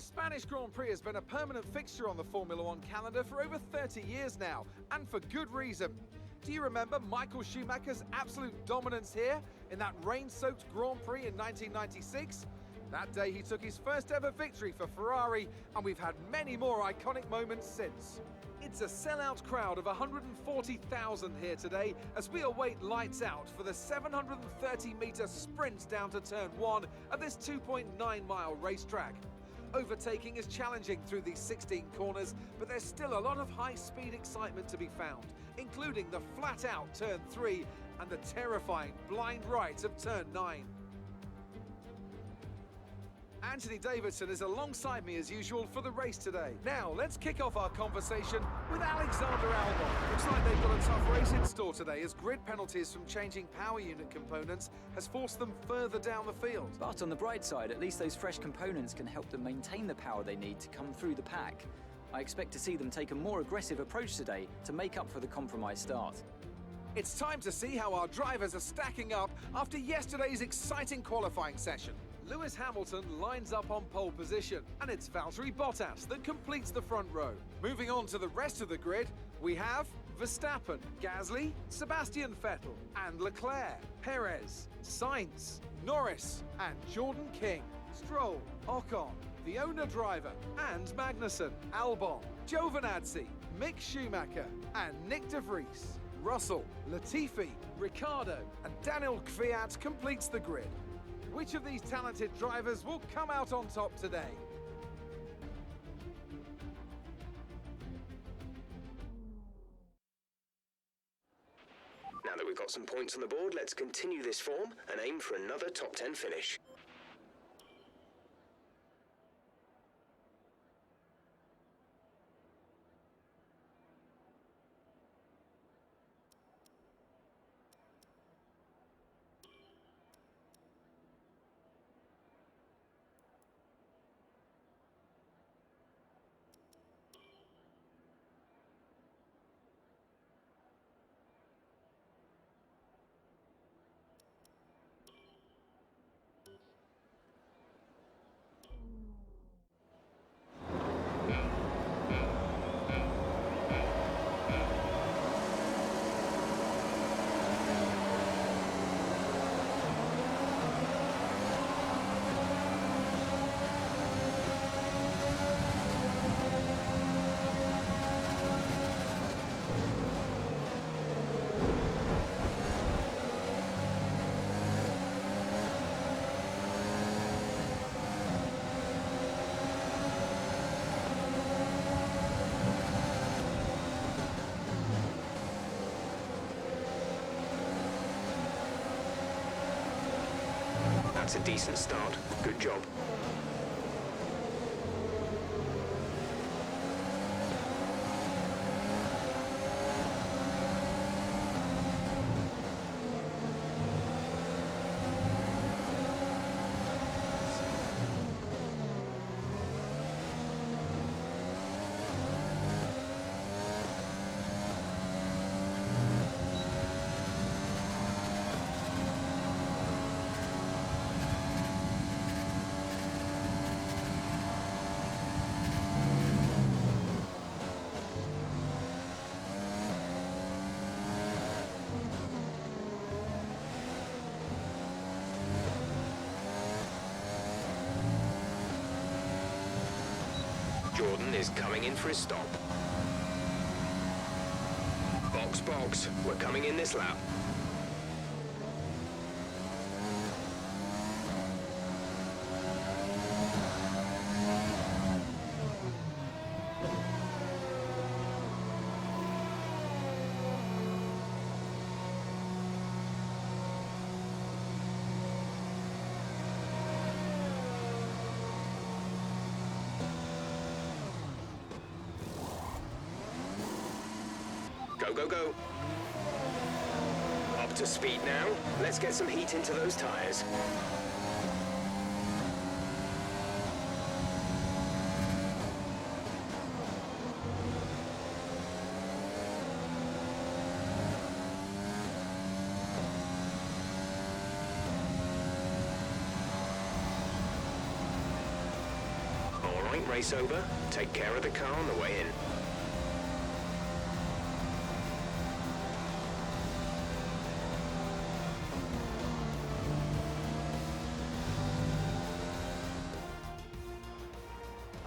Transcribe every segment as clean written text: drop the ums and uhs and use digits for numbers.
The Spanish Grand Prix has been a permanent fixture on the Formula One calendar for over 30 years now, and for good reason. Do you remember Michael Schumacher's absolute dominance here in that rain-soaked Grand Prix in 1996? That day he took his first ever victory for Ferrari, and we've had many more iconic moments since. It's a sellout crowd of 140,000 here today as we await lights out for the 730-metre sprint down to turn 1 of this 2.9-mile racetrack. Overtaking is challenging through these 16 corners, but there's still a lot of high-speed excitement to be found, including the flat-out turn 3 and the terrifying blind right of turn 9. Anthony Davidson is alongside me as usual for the race today. Now, let's kick off our conversation with Alexander Albon. Looks like they've got a tough race in store today as grid penalties from changing power unit components has forced them further down the field. But on the bright side, at least those fresh components can help them maintain the power they need to come through the pack. I expect to see them take a more aggressive approach today to make up for the compromised start. It's time to see how our drivers are stacking up after yesterday's exciting qualifying session. Lewis Hamilton lines up on pole position, and it's Valtteri Bottas that completes the front row. Moving on to the rest of the grid, we have Verstappen, Gasly, Sebastian Vettel, and Leclerc, Perez, Sainz, Norris, and Jordan King, Stroll, Ocon, the owner driver, and Magnussen, Albon, Giovinazzi, Mick Schumacher, and Nick de Vries. Russell, Latifi, Ricciardo, and Daniel Kvyat completes the grid. Which of these talented drivers will come out on top today? Now that we've got some points on the board, let's continue this form and aim for another top 10 finish. That's a decent start. Good job. Jordan is coming in for his stop. Box, we're coming in this lap. Go. Up to speed now. Let's get some heat into those tires. All might race over, take care of the car on the way in.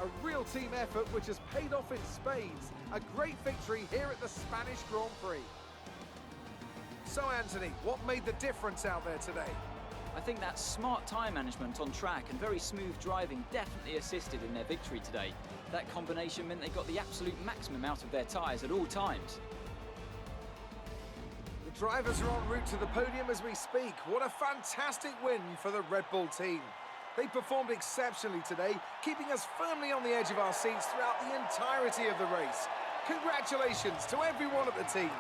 A real team effort which has paid off in spades. A great victory here at the Spanish Grand Prix. So Anthony, what made the difference out there today? I think that smart tyre management on track and very smooth driving definitely assisted in their victory today. That combination meant they got the absolute maximum out of their tyres at all times. The drivers are en route to the podium as we speak. What a fantastic win for the Red Bull team. They performed exceptionally today, keeping us firmly on the edge of our seats throughout the entirety of the race. Congratulations to everyone at the team.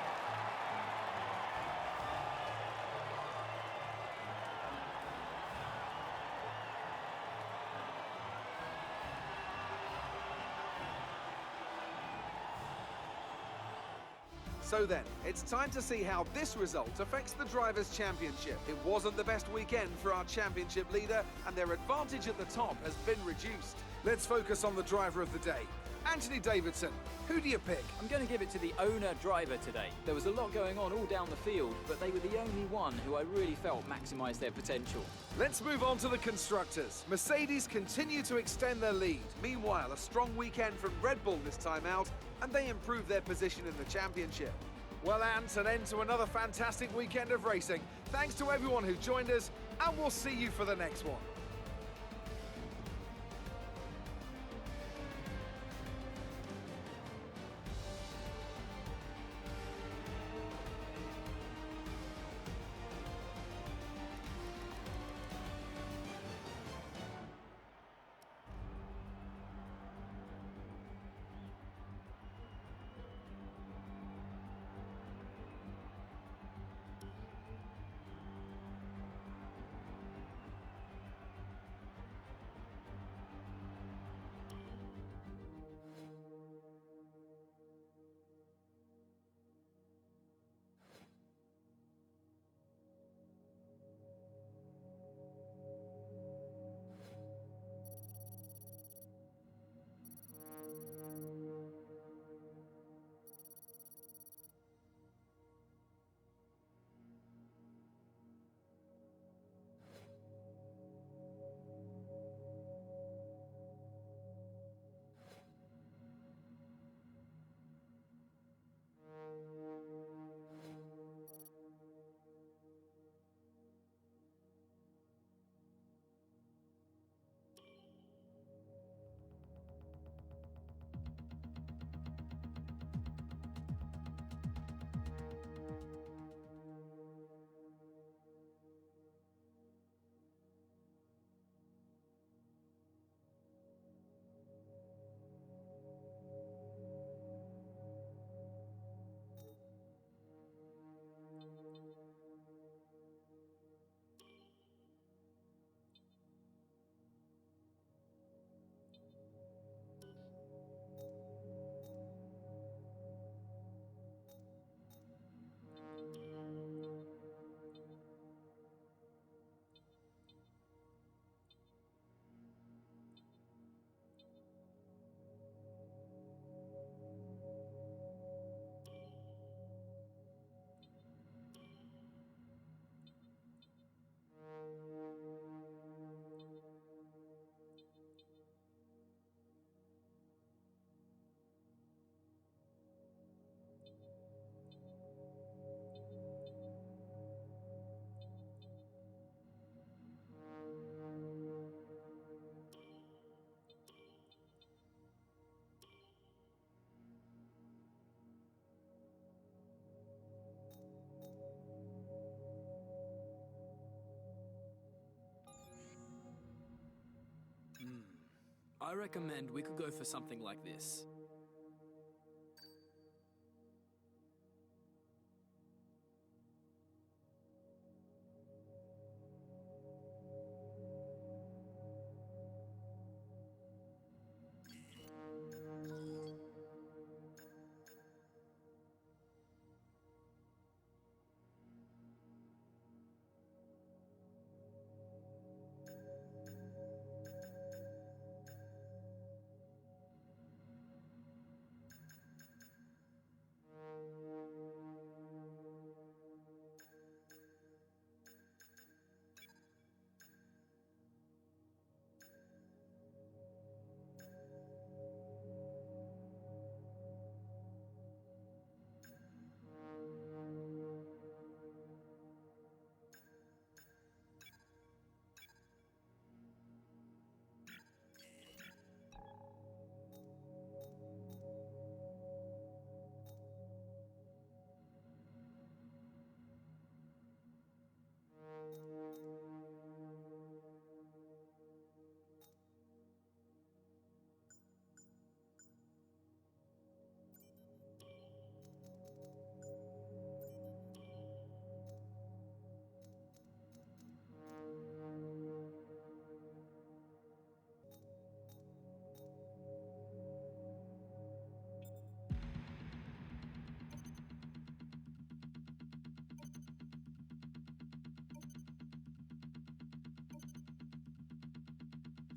So then, it's time to see how this result affects the Drivers' Championship. It wasn't the best weekend for our championship leader, and their advantage at the top has been reduced. Let's focus on the driver of the day. Anthony Davidson, who do you pick? I'm going to give it to the owner-driver today. There was a lot going on all down the field, but they were the only one who I really felt maximised their potential. Let's move on to the constructors. Mercedes continue to extend their lead. Meanwhile, a strong weekend from Red Bull this time out, and they improve their position in the championship. Well, Ant, an end to another fantastic weekend of racing. Thanks to everyone who joined us, and we'll see you for the next one. I recommend we could go for something like this.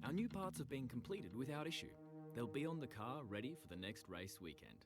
Our new parts have been completed without issue. They'll be on the car ready for the next race weekend.